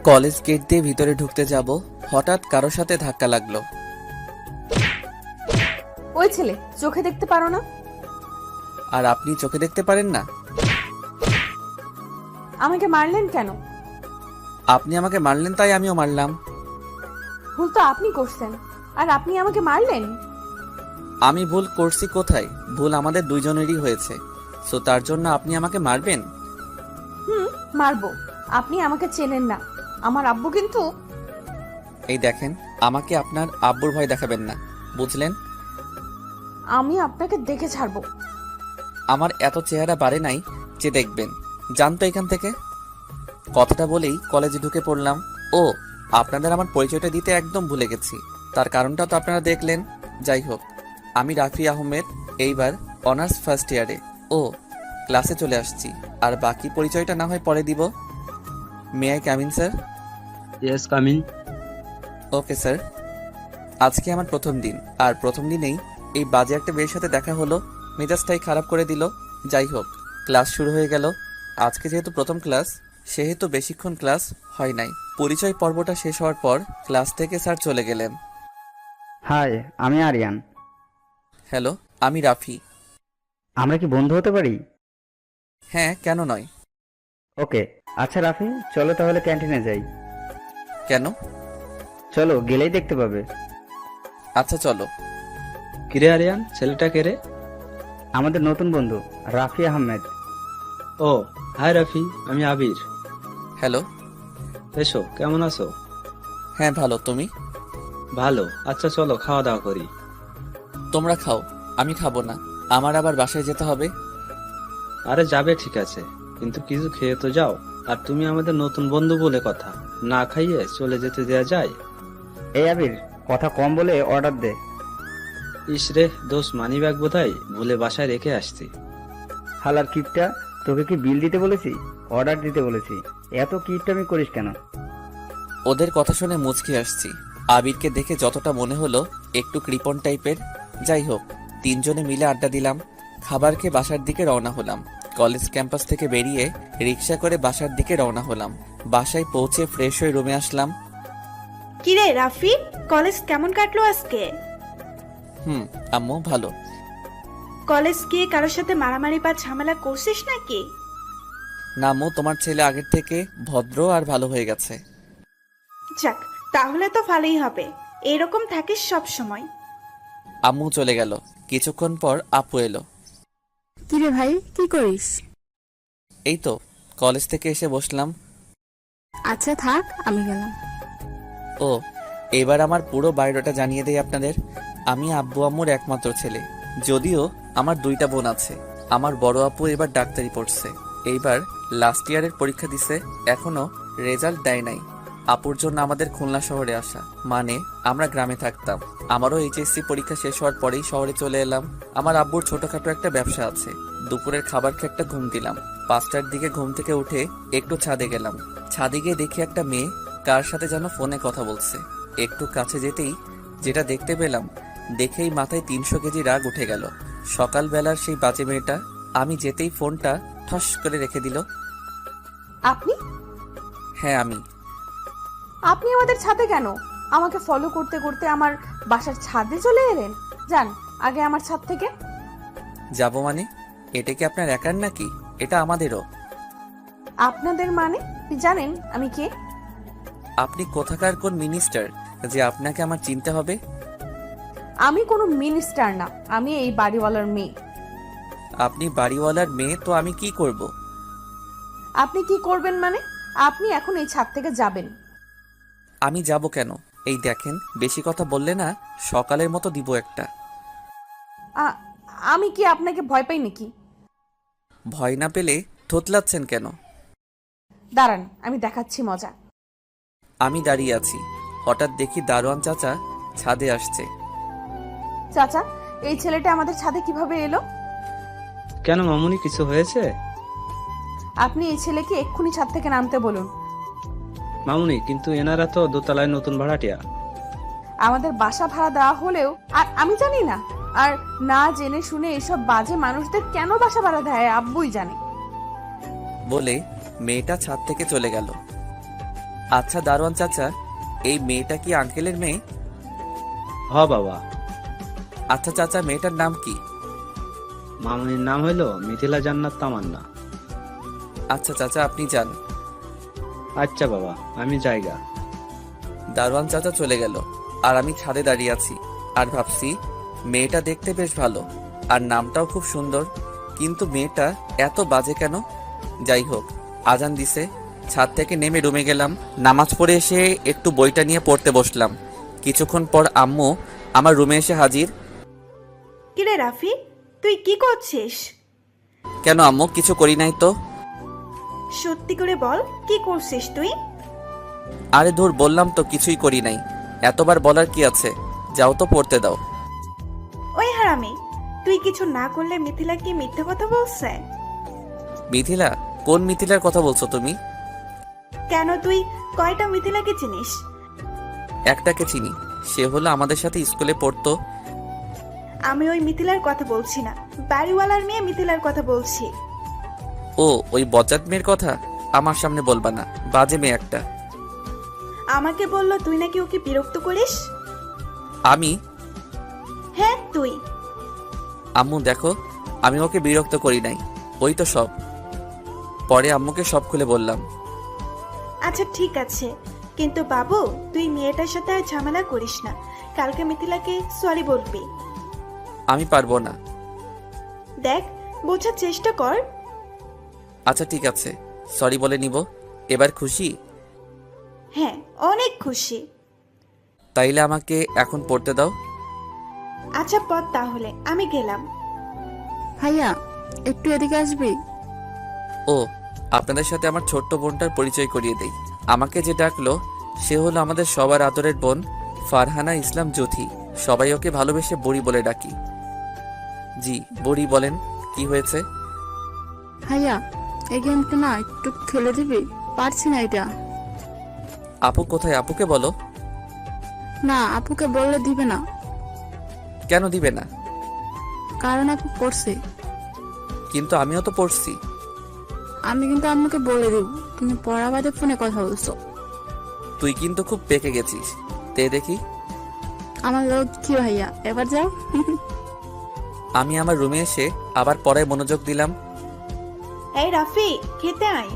College gate দিয়ে ভিতরে ঢুকতে যাব, হঠাৎ কারোর সাথে ধাক্কা লাগলো। ওই ছেলে, চোখে দেখতে পারো না? আর আপনি চোখে দেখতে পারেন না? আমাকে মারলেন কেন? আপনি আমাকে মারলেন তাই আমিও মারলাম। ভুল তো আপনি করছেন, আর আপনি আমাকে মারলেন। আমি ভুল করছি কোথায়? ভুল আমাদের দুইজনেরই হয়েছে, সো তার জন্য আপনি আমাকে মারবেন? মারবো। আপনি আমাকে চেনেন না, আমার আব্বু কিন্তু। এই দেখেন, আমাকে আপনার আব্বুর ভয় দেখাবেন না, বুঝলেন? আমি আপনাকে দেখে ছাড়বো। আমার এত চেহারা বাড়ে নাই যে দেখবেন। জানতো এখান থেকে। কথাটা বলেই কলেজে ঢুকে পড়লাম। ও, আপনাদের আমার পরিচয়টা দিতে একদম ভুলে গেছি। তার কারণটা তো আপনারা দেখলেন। যাই হোক, আমি রাফি আহমেদ, এইবার অনার্স ফার্স্ট ইয়ারে। ও, ক্লাসে চলে আসছি। আর বাকি পরিচয়টা না হয় পরে দিব। May I come in sir? Yes, coming. Okay sir. আজকে আমার প্রথম দিন, আর প্রথম দিনেই এই বাজে একটা মেয়ের সাথে দেখা হলো, মেজাজটাই খারাপ করে দিল। যাই হোক, ক্লাস শুরু হয়ে গেল। আজকে যেহেতু প্রথম ক্লাস, সেহেতু বেশিক্ষণ ক্লাস হয় নাই। পরিচয় পর্বটা শেষ হওয়ার পর ক্লাস থেকে স্যার চলে গেলেন। হাই, আমি আরিয়ান। হ্যালো, আমি রাফি। আমরা কি বন্ধু হতে পারি? হ্যাঁ, কেন নয়? ওকে। আচ্ছা রাফি, চলো তাহলে ক্যান্টিনে যাই। কেন? চলো, গেলেই দেখতে পাবে। আচ্ছা চলো। কিরে আরিয়ান, ছেলেটা কে রে? আমাদের নতুন বন্ধু রাফি আহমেদ। ও, হাই রাফি, আমি আবির। হ্যালো। এসো, কেমন আছো? হ্যাঁ ভালো, তুমি? ভালো। আচ্ছা চলো খাওয়া দাওয়া করি। তোমরা খাও, আমি খাবো না। আমার আবার বাসায় যেতে হবে। আরে যাবে ঠিক আছে, কিন্তু কিছু খেয়ে তো যাও। আর তুমি আমাদের নতুন বন্ধু বলে কথা, না খাইয়ে চলে যেতে দেয়া যায়? এই আবির, কথা কম বলে অর্ডার দে। ইস রে দোষ, মানি ব্যাগ বোধহয় ভুলে বাসায় রেখে আসছি। হালার কিপটা, তোকে কি বিল দিতে বলেছি? অর্ডার দিতে বলেছি। এত কিপটামি করিস কেন? ওদের কথা শুনে মুচকি আসছি। আবিরকে দেখে যতটা মনে হলো একটু কৃপণ টাইপের। যাই হোক, তিনজনে মিলে আড্ডা দিলাম। খাবার খেয়ে বাসার দিকে রওনা হলাম। কলেজ ক্যাম্পাস থেকে বেরিয়ে রিক্সা করে বাসার দিকে রওনা হলাম। বাসায় পৌঁছে ফ্রেশ হয়ে রুমে আসলাম। কিরে রাফি, কলেজ কেমন কাটলো আজকে? আম্মু ভালো। কলেজ গিয়ে কারোর সাথে মারামারি বা ঝামেলা করছিস নাকি? না আম্মু, তোমার ছেলে আগের থেকে ভদ্র আর ভালো হয়ে গেছে। যাক, তাহলে তো ভালোই হবে। এরকম থাকিস সব সময়। আম্মু চলে গেল। কিছুক্ষণ পর আপু এলো। কিরে ভাই, কি করিস? এই তো কলেজ থেকে এসে বসলাম। আচ্ছা থাক, আমি গেলাম। ও, এবার আমার পুরো বায়োডাটা জানিয়ে দেই আপনাদের। আমি আব্বু আম্মুর একমাত্র ছেলে, যদিও আমার দুইটা বোন আছে। আমার বড় আপু এবার ডাক্তারি পড়ছে, এইবার লাস্ট ইয়ারের পরীক্ষা দিছে, এখনো রেজাল্ট দেয় নাই। আপুর জন্য আমাদের খুলনা শহরে আসা, মানে আমরা গ্রামে থাকতাম। আমারও এইচএসসি পরীক্ষা শেষ হওয়ার পরেই শহরে চলে এলাম। আমার আব্বুর ছোটখাটো একটা ব্যবসা আছে। দুপুরের খাবার খেয়ে একটা ঘুম দিলাম। 5টার দিকে ঘুম থেকে উঠে একটু ছাদে গেলাম। ছাদে গিয়ে দেখি একটা মেয়ে কার সাথে যেন ফোনে কথা বলছে। একটু কাছে যেতেই যেটা দেখতে পেলাম, দেখেই মাথায় 300 কেজি রাগ উঠে গেল। সকালবেলার সেই বাজে মেয়েটা আমি যেতেই ফোনটা ঠস করে রেখে দিল। আপনি? হ্যাঁ আমি। আপনি আমাদের ছাদে কেন? আমাকে ফলো করতে করতে আমার বাসার ছাদে চলে এলেন। যান আগে আমার ছাদ থেকে। যাব মানে? এটা কি আপনার একার নাকি? এটা আমাদেরও। আপনাদের মানে? আপনি জানেন আমি কে? আপনি কোথাকার কোন মিনিস্টার যে আপনাকে আমার চিনতে হবে? আমি কোনো মিনিস্টার না, আমি এই বাড়িওয়ালার মেয়ে। আপনি বাড়িওয়ালার মেয়ে তো আমি কি করব? আপনি কি করবেন মানে? আপনি এখন এই ছাদ থেকে যাবেন। আমি যাব কেন? এই দেখেন, বেশি কথা বললে না সকালের মতো দিব একটা। আ- আমি কি আপনাকে ভয় পাই নাকি? ভয় না পেলে থতলাচ্ছেন কেন? দাঁড়ান, আমি দেখাচ্ছি মজা। আমি দাঁড়িয়ে আছি, হঠাৎ দেখি দারোয়ান চাচা ছাদে আসছে। চাচা, এই ছেলেটা আমাদের ছাদে কিভাবে এলো? কেন মামুনি, কিছু হয়েছে? আপনি এই ছেলেকে এক্ষুনি ছাদ থেকে নামতে বলুন। মামুনি, কিন্তু এনারা তো দোতলায় নতুন ভাড়াটিয়া। আমাদের বাসা ভাড়া দেওয়া হলেও আর আমি জানি না। আর না জেনে শুনে এসব বাজে মানুষদের কেন বাসা ভাড়া দেয় আব্বুই জানে। বলে মেয়েটা ছাদ থেকে চলে গেল। আচ্ছা দারোয়ান চাচা, এই মেয়েটা কি আঙ্কেলের মেয়ে? হ বাবা। আচ্ছা চাচা, মেয়েটার নাম কি? মামুনির নাম হলো মিথিলা জান্নাত তামান্না। আচ্ছা চাচা, আপনি যান। আচ্ছা বাবা, আমি জায়গা। দারোয়ান চাচা চলে গেল, আর আমি ছাদে দাঁড়িয়ে আছি আর ভাবছি মেয়েটা দেখতে বেশ ভালো আর নামটাও খুব সুন্দর, কিন্তু মেয়েটা এত বাজে কেন? যাই হোক, আজান দিছে, ছাদ থেকে নেমে রুমে গেলাম। নামাজ পড়ে এসে একটু বইটা নিয়ে পড়তে বসলাম। কিছুক্ষণ পর আম্মু আমার রুমে এসে হাজির। কিরে রাফি, তুই কি করছিস? কেন আম্মু, কিছু করি নাই তো। সত্যি করে বল, কি করছিস তুই? আরে ধুর, বললাম তো কিছুই করি নাই, এতবার বলার কি আছে, যাও তো পড়তে দাও। ওই হারামি, তুই কিছু না করলে মিথিলা কি মিথ্যে কথা বলছে? মিথিলা? কোন মিথিলার কথা বলছো তুমি? কেন, তুই কয়টা মিথিলাকে চিনিস? একটাকে চিনি, সে হলো আমাদের সাথে স্কুলে পড়তো। আমি ওই মিথিলার কথা বলছি না, বাড়িওয়ালার মেয়ে মিথিলার কথা বলছি। ও, ওই বজ্জাত মেয়ের কথা আমার সামনে বলবা না, বাজে মেয়ে একটা। আমাকে বললো তুই নাকি ওকে বিরক্ত করিস। আমি? হ্যাঁ তুই। আম্মু দেখো, আমি ওকে বিরক্ত করি নাই, ওই তো সব। পরে আম্মুকে সব খুলে বললাম। আচ্ছা ঠিক আছে, কিন্তু বাবু তুই মেয়েটার সাথে আর ঝামেলা করিস না, কালকে মিথিলাকে সরি বলবি। আমি পারবো না। দেখ, বোঝার চেষ্টা কর। আচ্ছা ঠিক আছে, সরি বলে নিব। এবার খুশি? হ্যাঁ, অনেক খুশি। তাইলে আমাকে এখন পড়তে দাও। আচ্ছা পর তাহলে, আমি গেলাম। ভাইয়া, একটু এদিকে আসবি? ও, আপনাদের সাথে আমার ছোট্ট বোনটার পরিচয় করিয়ে দেই। আমাকে যে ডাকলো সে হলো আমাদের সবার আদরের বোন ফারহানা ইসলাম জ্যোতি। সবাই ওকে ভালোবেসে বুড়ি বলে ডাকি। জি বুড়ি, বলেন কি হয়েছে? ভাইয়া, এই গেমটা না একটু খেলে দিবি? পারছি না এটা। আপু কোথায়? আপুকে বলো। না, আপুকে বললে দিবে না। কেন দিবে না? কারণ আপু পড়ছে। কিন্তু আমিও তো পড়ছি। আমি কিন্তু আম্মুকে বলে দিব তুমি পড়া বাদে ফোনে কথা বলছো। তুই কিন্তু খুব পেকে গেছিস, তে দেখি। আমার লক্ষ্মী ভাইয়া, এবার যাও। আমি আমার রুমে এসে আবার পড়ায় মনোযোগ দিলাম। এই রাফি, খেতে আয়।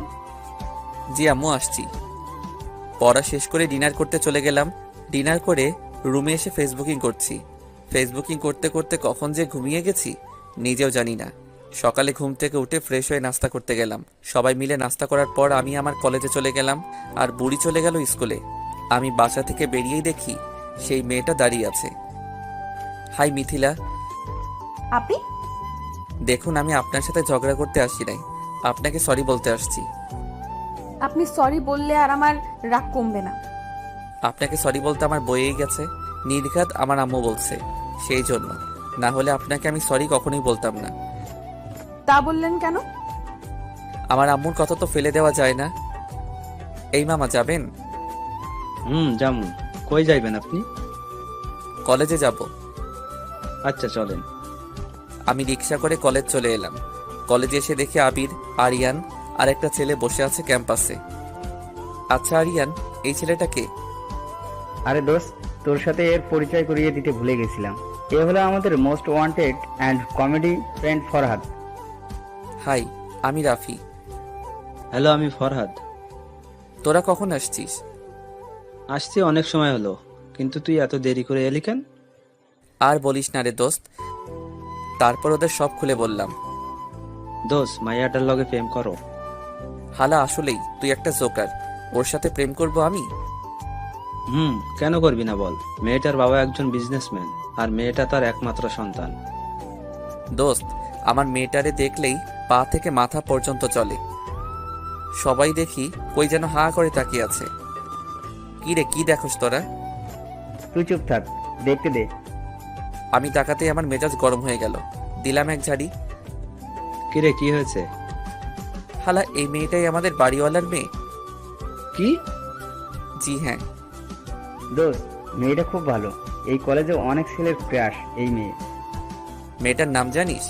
জি আম্মু, আসছি। পড়া শেষ করে ডিনার করতে চলে গেলাম। ডিনার করে রুমে এসে ফেসবুকিং করছি। ফেসবুকিং করতে করতে কখন যে ঘুমিয়ে গেছি নিজেও জানি না। সকালে ঘুম থেকে উঠে ফ্রেশ হয়ে নাস্তা করতে গেলাম। সবাই মিলে নাস্তা করার পর আমি আমার কলেজে চলে গেলাম, আর বুড়ি চলে গেল স্কুলে। আমি বাসা থেকে বেরিয়েই দেখি সেই মেয়েটা দাঁড়িয়ে আছে। হাই মিথিলা। আপনি? দেখুন, আমি আপনার সাথে ঝগড়া করতে আসি নাই, আপনাকে সরি বলতে আসছি। আপনি সরি বললে আর আমার রাগ কমবে না। আপনাকে সরি বলতে আমার বইয়েই গেছে, নির্ঘাত আমার আম্মু বলছে, সেই জন্য। না হলে আপনাকে আমি সরি কখনোই বলতাম না। তা বললেন কেন? আমার আম্মুর কথা তো ফেলে দেওয়া যায় না। এই মামা, যাবেন? জামু। কই যাইবেন আপনি? কলেজে যাব। আচ্ছা চলেন। আমি রিক্সা করে কলেজ চলে এলাম। কলেজে এসে দেখি আবির, আরিয়ান আর একটা ছেলে বসে আছে ক্যাম্পাসে। আচ্ছা আরিয়ান, এই ছেলেটা কে? আরে দোস্ত, তোর সাথে এর পরিচয় করিয়ে দিতে ভুলে গেছিলাম। এ হলো আমাদের most wanted and comedy friend Farhad. Hi, আমি রাফি। হ্যালো, আমি ফরহাদ। তোরা কখন আসছিস? আসছি অনেক সময় হলো, কিন্তু তুই এত দেরি করে এলি কেন? আর বলিস না রে দোস্ত। তারপর ওদের সব খুলে বললাম। দোষ, মাইয়াটার লগে প্রেম করো? হালা, আসলেই তুই একটা জোকার। ওর সাথে প্রেম করব আমি? কেন করবি না বল? মেয়েটার বাবা একজন বিজনেসম্যান, আর মেয়েটা তার একমাত্র সন্তান। দোস্ত, আমার মেয়েটারে দেখলেই পা থেকে মাথা পর্যন্ত চলে। সবাই দেখি কই যেন হা করে তাকিয়ে আছে। কি রে, কি দেখোস তোরা? তুই চুপ থাক, দেখতে দে। আমি তাকাতেই আমার মেজাজ গরম হয়ে গেল। দিলাম এক ঝাড়ি। কিরে, কি হয়েছে? হালা, এই মেয়েটাই আমাদের বাড়িওয়ালার মেয়ে। কি? জি হ্যাঁ। দোস্ত, মেয়েটা খুব ভালো। এই কলেজে অনেক ছেলের ক্রাশ এই মেয়ে। মেয়েটার নাম জানিস?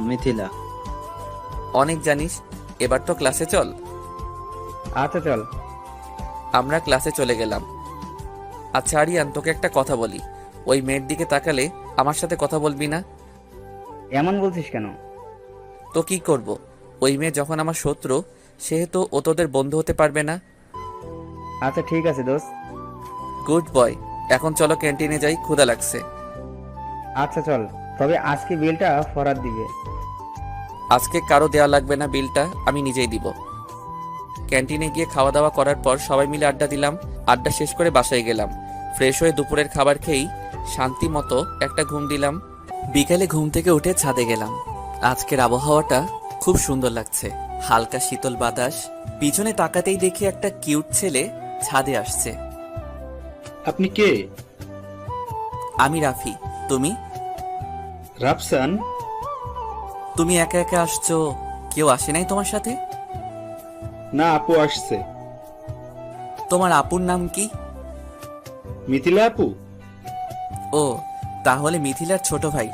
মিথিলা। অনেক জানিস, এবার তো ক্লাসে চল। আচ্ছা চল। আমরা ক্লাসে চলে গেলাম। আচ্ছা আরিয়ান, তোকে একটা কথা বলি, ওই মেয়ের দিকে তাকালে আমার সাথে কথা বলবি না? এমন বলছিস কেন? তো কি করব, ওই মেয়ে যখন আমার শত্রু, সেহেতু ও তোদের বন্ধু হতে পারবে না। আচ্ছা ঠিক আছে দোস্ত। গুড বয়, এখন চলো ক্যান্টিনে যাই, ক্ষুধা লাগছে। আচ্ছা চল, তবে আজকে বিলটা ফরাদ দিবে। আজকে কারো দেওয়া লাগবে না, বিলটা আমি নিজেই দিব। ক্যান্টিনে গিয়ে খাওয়া দাওয়া করার পর সবাই মিলে আড্ডা দিলাম। আড্ডা শেষ করে বাসায় গেলাম। ফ্রেশ হয়ে দুপুরের খাবার খেয়েই শান্তি মতো একটা ঘুম দিলাম। বিকালে ঘুম থেকে উঠে ছাদে গেলাম। আজকের আবহাওয়াটা খুব সুন্দর লাগছে, হালকা শীতল বাতাস। পিছনে তাকাতেই দেখি একটা কিউট ছেলে ছাদে আসছে। আপনি কে? আমি রাফি, তুমি? রাফসান? তুমি একা একা আসছো, কেউ আসে নাই তোমার সাথে? না, আপু আসছে। তোমার আপুর নাম কি? মিথিলা আপু? ও, তাহলে মিথিলার ছোট ভাই।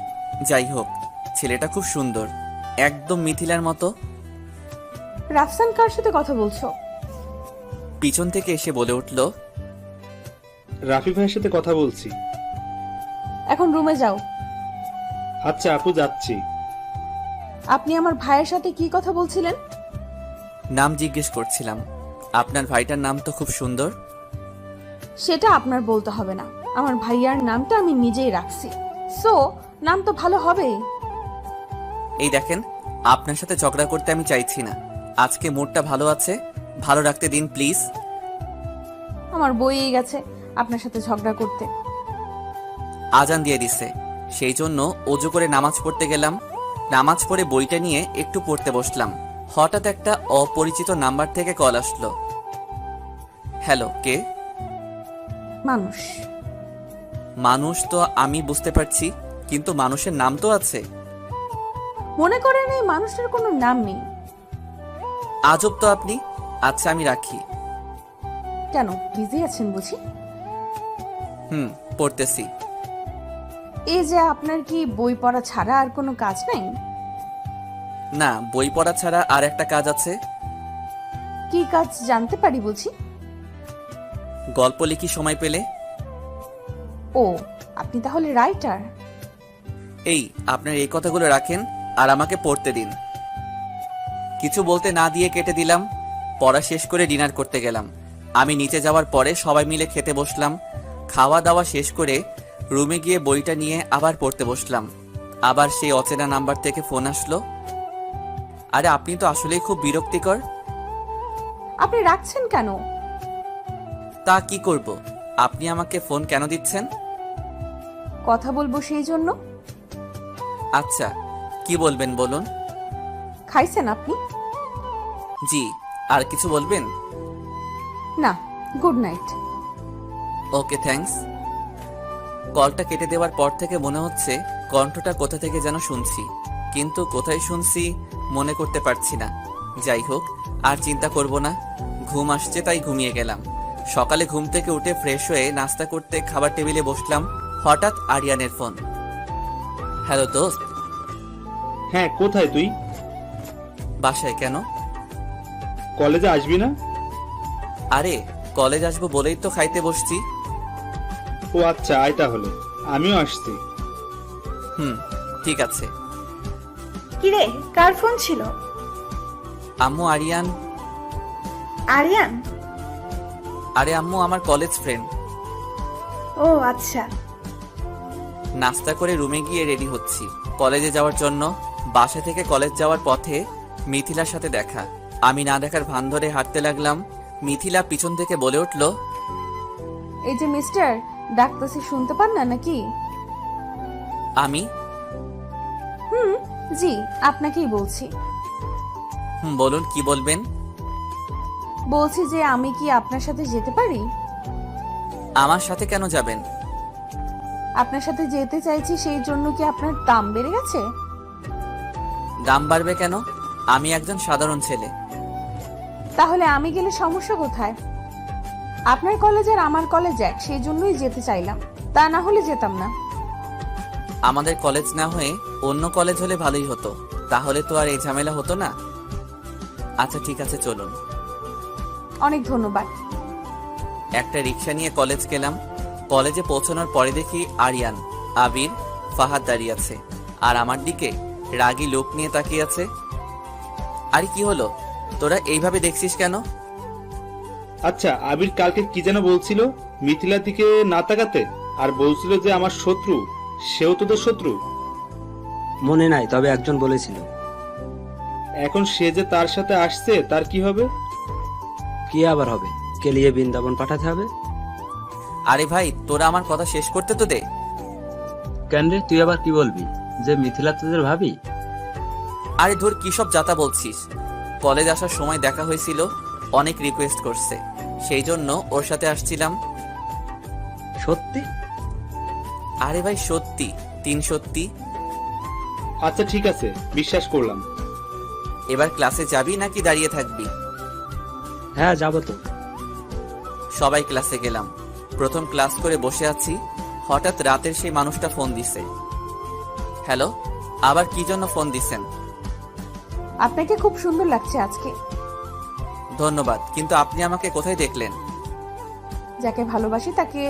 যাই হোক, ছেলেটা খুব সুন্দর, একদম মিথিলার মতো। রাফসান কার সাথে কথা বলছো? পিছন থেকে এসে বলে উঠল, রাফি ভাইয়ের সাথে কথা বলছি। এখন রুমে যাও। আচ্ছা আপু, যাচ্ছি। আপনি আমার ভাইয়ের সাথে কি কথা বলছিলেন? নাম জিজ্ঞেস করছিলাম। আপনার ভাইটার নাম তো খুব সুন্দর। সেটা আপনার বলতে হবে না, আমার ভাইয়ার নামটা আমি নিজেই রাখছি, সো নাম তো ভালো হবেই। এই দেখেন, আপনার সাথে ঝগড়া করতে আমি চাইছি না। আজকে মুডটা ভালো আছে, ভালো রাখতে দিন প্লিজ। আমার বইই গেছে আপনার সাথে ঝগড়া করতে। আজান দিয়ে দিছে, সেই জন্য অজু করে নামাজ পড়তে গেলাম। নামাজ পড়ে বইটা নিয়ে একটু পড়তে বসলাম। হঠাৎ একটা অপরিচিত নাম্বার থেকে কল আসলো। হ্যালো, কে? মানুষ। মানুষ তো আমি বুঝতে পারছি, কিন্তু মানুষের নাম তো আছে। মনে করেন এই মানুষটার কোনো নাম নেই। আজব তো আপনি। আচ্ছা আমি রাখি। কেন, বিজি আছেন বুঝি? পড়তেছি। এই যে আপনার কি বই পড়া ছাড়া আর কোনো কাজ নাই? না, বই পড়া ছাড়া আর একটা কাজ আছে। কি কাজ জানতে পারি বুঝি? গল্প লিখি সময় পেলে। ও, আপনি তাহলে রাইটার? এই, আপনার এই কথাগুলো রাখেন আর আমাকে পড়তে দিন। কিছু বলতে না দিয়ে কেটে দিলাম। পড়া শেষ করে ডিনার করতে গেলাম। আমি নিচে যাওয়ার পরে সবাই মিলে খেতে বসলাম। খাওয়া দাওয়া শেষ করে রুমে গিয়ে বইটা নিয়ে আবার পড়তে বসলাম। আবার সেই অচেনা নাম্বার থেকে ফোন আসলো। আরে আপনি তো আসলেই খুব বিরক্তিকর। আপনি রাখছেন কেন? তা কি করব, আপনি আমাকে ফোন কেন দিচ্ছেন? কথা বলবো সেই জন্য। আচ্ছা, কি বলবেন বলুন। খাইছেন আপনি? জি, আর কিছু বলবেন? না, গুড নাইট। ওকে, থ্যাঙ্কস। কলটা কেটে দেওয়ার পর থেকে মনে হচ্ছে কণ্ঠটা কোথা থেকে যেন শুনছি, কিন্তু কোথায় শুনছি মনে করতে পারছি না। যাই হোক, আর চিন্তা করব না। ঘুম আসছে তাই ঘুমিয়ে গেলাম। সকালে ঘুম থেকে উঠে ফ্রেশ হয়ে নাস্তা করতে খাবার টেবিলে বসলাম। হঠাৎ আরিয়ানের ফোন। হ্যালো দোস্ত। হ্যাঁ, কোথায় তুই? বাসায়। কেন? কলেজে আসবি না? আরে কলেজ আসবো বলেই তো খাইতে বসছি। ও আচ্ছা, আয় তাহলে, আমিও আসছি। ঠিক আছে। কিরে, কার ফোন ছিল? আম্মু, আরিয়ান। আরিয়ান? আরে আম্মু, আমার কলেজ ফ্রেন্ড। ও আচ্ছা। নাস্তা করে রুমে গিয়ে রেডি হচ্ছি কলেজে যাওয়ার জন্য। বাসা থেকে কলেজ যাওয়ার পথে মিথিলার সাথে দেখা। আমি না দেখার ভান ধরে হাঁটতে লাগলাম। মিথিলা পিছন থেকে বলে উঠল, এই যে মিস্টার, ডাকতেছি শুনতে পান না নাকি? আমি? জি, আপনাকেই বলছি। বলুন, কি বলবেন? বলছি যে আমি কি আপনার সাথে যেতে পারি? আমার সাথে কেন যাবেন? আপনার সাথে যেতে চাইছি, সেই জন্য কি আপনার দাম বেড়ে গেছে? দাম বাড়বে কেন? আমি একজন সাধারণ ছেলে। তাহলে আমি গেলে সমস্যা কোথায়? আপনার কলেজ আর আমার কলেজ এক, সেই জন্যই যেতে চাইলাম, তা না হলে যেতাম না। আমাদের কলেজ না হয়ে অন্য কলেজ হলে ভালোই হতো। তাহলে তো আর এই ঝামেলা হতো না। আচ্ছা ঠিক আছে, চলুন। অনেক ধন্যবাদ। একটা রিক্সা নিয়ে কলেজ গেলাম। কলেজে পৌঁছানোর পরে দেখি আরিয়ান, আবির, ফাহাদ দাঁড়িয়ে আছে আর আমার দিকে রাগী লোক নিয়ে তাকিয়ে আছে। আরে কি হলো, তোরা এইভাবে দেখছিস কেন? আচ্ছা, আবির কালকে কি যেন বলছিল, মিথিলার দিকে না তাকাতে, আর বলছিল যে আমার শত্রু, সেও তোদের শত্রু। মনে নাই, তবে একজন বলেছিল। এখন সে যে তার সাথে আসছে, তার কি হবে? কি আবার হবে? কেলিয়ে বৃন্দাবন পাঠাতে হবে। আরে ভাই, তোরা আমার কথা শেষ করতে তো দে। কেন রে, তুই আবার কি বলবি? যে মিথিলা তোদের ভাবি? আরে ধর, কি সব যাতা বলছিস? কলেজ আসার সময় দেখা হয়েছিল, অনেক রিকোয়েস্ট করছে, সেই জন্য ওর সাথে আসছিলাম। সত্যি? আরে ভাই সত্যি, 3 সত্যি। আচ্ছা ঠিক আছে, বিশ্বাস করলাম। এবার ক্লাসে যাবি নাকি দাঁড়িয়ে থাকবি? হ্যাঁ, যাবো তো। সবাই ক্লাসে গেলাম। প্রথম ক্লাস করে বসে আছি, হঠাৎ রাতের সেই মানুষটা ফোন দিছে। হ্যালো, আবার কি জন্য ফোন দিছেন? আপনাকে খুব সুন্দর লাগছে আজকে। ধন্যবাদ, কিন্তু আপনি আমাকে কোথায় দেখলেন? যাকে ভালোবাসি তাকে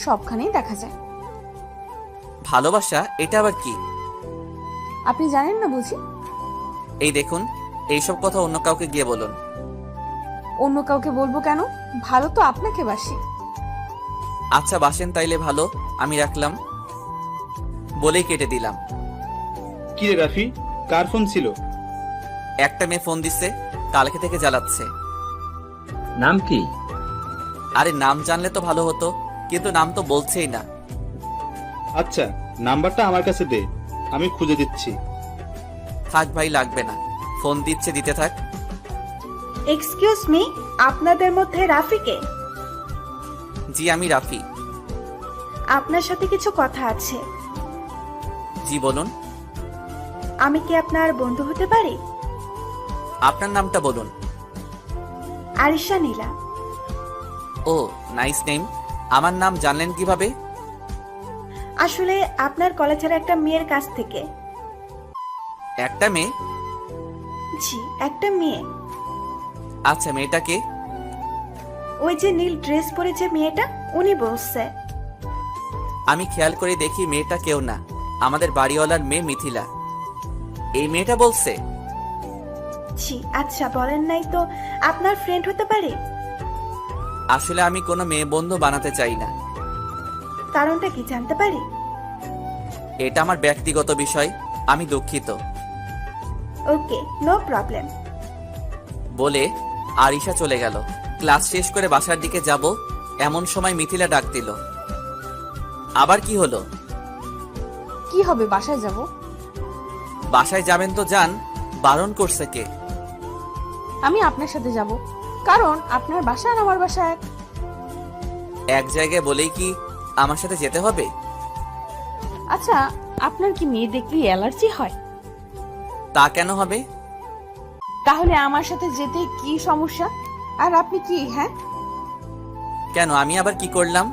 সবখানেই দেখা যায়। ভালোবাসা, এটা আবার কি? আপনি জানেন না বুঝি? এই দেখুন, এইসব কথা অন্য কাউকে গিয়ে বলুন। অন্য কাউকে বলবো কেন? ভালো তো আপনাকে বাসি। আচ্ছা বাসেন তাইলে ভালো, আমি রাখলাম বলেই কেটে দিলাম। কি রে রাফি, কার ফোন ছিল? একটা মেয়ে ফোন দিছে, কালকে থেকে জ্বালাচ্ছে। নাম কি? আরে নাম জানলে তো ভালো হতো, কিন্তু নাম তো বলছেই না। আচ্ছা, নাম্বারটা আমার কাছে দে, আমি খুঁজে দিচ্ছি। থাক ভাই, লাগবে না, ফোন দিচ্ছে, দিতে থাক। এক্সকিউজ মি, আপনাদের মধ্যে রাফিকে? জি আমি রাফি। আপনার সাথে কিছু কথা আছে। জি বলুন। আমি কি আপনার বন্ধু হতে পারি? আপনার নামটা বলুন। আরিশা নীলা। ও, নাইস নেম। আমার নাম জানলেন কিভাবে? আসলে আপনার কলেজের একটা মেয়ের কাছ থেকে। একটা মেয়ে? জি, একটা মেয়ে। আচ্ছা, মেয়েটাকে? ওই যে নীল ড্রেস পরে যে মেয়েটা, উনি বলছে। আমি খেয়াল করে দেখি মেয়েটা কেউ না, আমাদের বাড়িওয়ালার মেয়ে মিথিলা। এই মেয়েটা বলছে? জি। আচ্ছা, বলেন নাই তো আপনার ফ্রেন্ড হতে পারে? আসলে আমি কোনো মেয়ে বন্ধু বানাতে চাই না। কারণটা কি জানতে পারি? এটা আমার ব্যক্তিগত বিষয়, আমি দুঃখিত। ওকে, নো প্রবলেম। বলে আরিশা চলে গেল। ক্লাস শেষ করে বাসার দিকে যাব, এমন সময় মিথিলা ডাক দিল। আবার কি হলো? কি হবে, বাসায় যাব। বাসায় যাবেন তো যান, বারণ করছে কে? আমি আপনার সাথে যাব, কারণ আপনার বাসা আর আমার বাসা এক। এক জায়গায় বলেই কি আমার সাথে যেতে হবে? আচ্ছা, আপনার কি মেয়ে দেখলে অ্যালার্জি হয়? তা কেন হবে? তাহলে আমার সাথে যেতে কি সমস্যা? আর আপনি কি, হ্যাঁ? কেন, আমি আবার কি করলাম?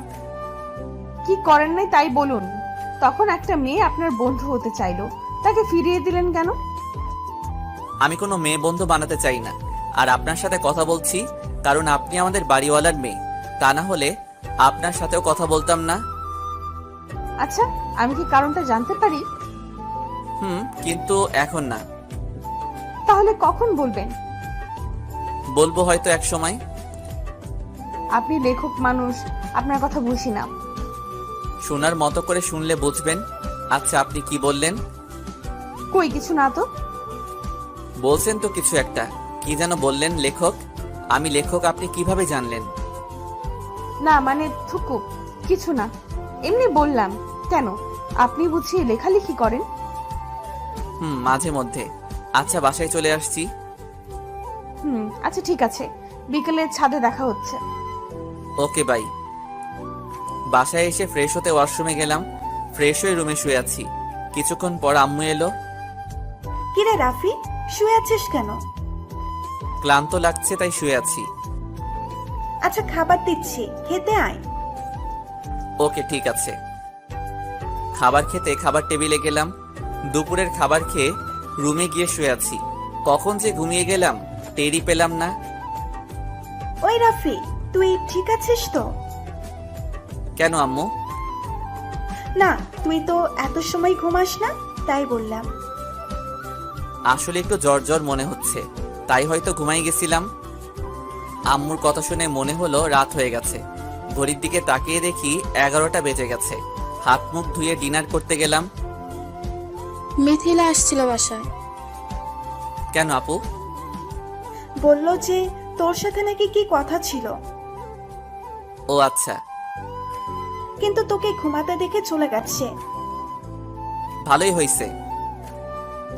কি করেন নাই তাই বলুন। তখন একটা মেয়ে আপনার বন্ধু হতে চাইলো, তাকে ফিরিয়ে দিলেন কেন? আমি কোনো মেয়ে বন্ধু বানাতে চাই না, আর আপনার সাথে কথা বলছি কারণ আপনি আমাদের বাড়িওয়ালার মেয়ে। তা না হলে আপনার সাথেও কথা বলতাম না। আচ্ছা, আমি কি কারণটা জানতে পারি? কিন্তু এখন না। তাহলে কখন বলবেন? বলবো হয়তো এক সময়। আপনি লেখক মানুষ, আপনার কথা বুঝি না। শোনার মতো করে শুনলে বুঝবেন। আচ্ছা, আপনি কি বললেন? কই কিছু না তো। বলছেন তো কিছু একটা, কি যেন বললেন? লেখক? আমি লেখক আপনি কিভাবে জানলেন? না মানে থুকু, কিছু না, এমনি বললাম। কেন, আপনি বুঝি লেখালেখি করেন? মাঝে মধ্যে। আচ্ছা, বাসায় চলে আসছি। আচ্ছা ঠিক আছে, বিকেলে ছাদে দেখা হচ্ছে। Okay bye. বাসায় এসে ফ্রেশ হতে ওয়াশরুমে গেলাম। ফ্রেশ হয়ে রুমে শুয়ে আছি। কিছুক্ষণ পর আম্মু এলো। কিরে রাফি, শুয়ে আছিস কেন? ক্লান্ত লাগছে তাই শুয়ে আছি। আচ্ছা, খাবার দিচ্ছি, খেতে আয়। ওকে ঠিক আছে। খাবার খেতে খাবার টেবিলে গেলাম। দুপুরের খাবার খেয়ে রুমে গিয়ে শুয়ে আছি। কখন যে ঘুমিয়ে গেলাম টেরই পেলাম না। ওই রাফি, তুই ঠিক আছিস তো? কেন আম্মু? না, তুই তো এত সময় ঘুমাস না, তাই বললাম। আসলে একটু জ্বর জ্বর মনে হচ্ছে, তাই হয়তো ঘুমাই গেছিলাম। আম্মুর কথা শুনে মনে হলো রাত হয়ে গেছে। ঘড়ির দিকে তাকিয়ে দেখি 11টা বেজে গেছে। হাত মুখ ধুয়ে ডিনার করতে গেলাম। মিথিলা আসছিল বাসায়। কেন আপু? বলল যে তোর সাথে নাকি কি কথা ছিল, ও আচ্ছা, কিন্তু তোকে ঘুমাতে দেখে চলে গেছে। ভালোই হয়েছে।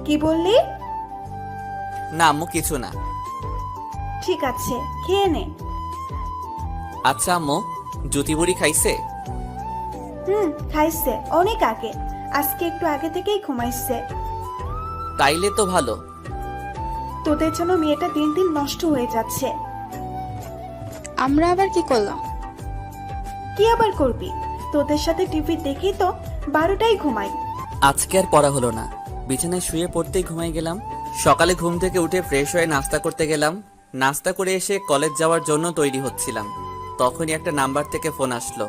কি বললি? না আম্মু, কিছু না। ঠিক আছে, খেয়ে নে। আচ্ছা আম্মু, জুতি বুড়ি খাইছে? খাইছে অনেক আগে, আজকে একটু আগে থেকেই ঘুমাইছে। তাইলে তো ভালো। তোদের জন্য মেয়েটা দিন দিন নষ্ট হয়ে যাচ্ছে। আমরা আবার কি করলাম? কি আবার করবি? তোদের সাথে টিভি দেখেই তো 12টায় ঘুমাই। আজকে আর পড়া হলো না, বিছানায় শুয়ে পড়তেই ঘুমাই গেলাম। সকালে ঘুম থেকে উঠে ফ্রেশ হয়ে নাস্তা করতে গেলাম। নাস্তা করে এসে কলেজ যাওয়ার জন্য তৈরি হচ্ছিলাম, তখনই একটা নাম্বার থেকে ফোন আসলো।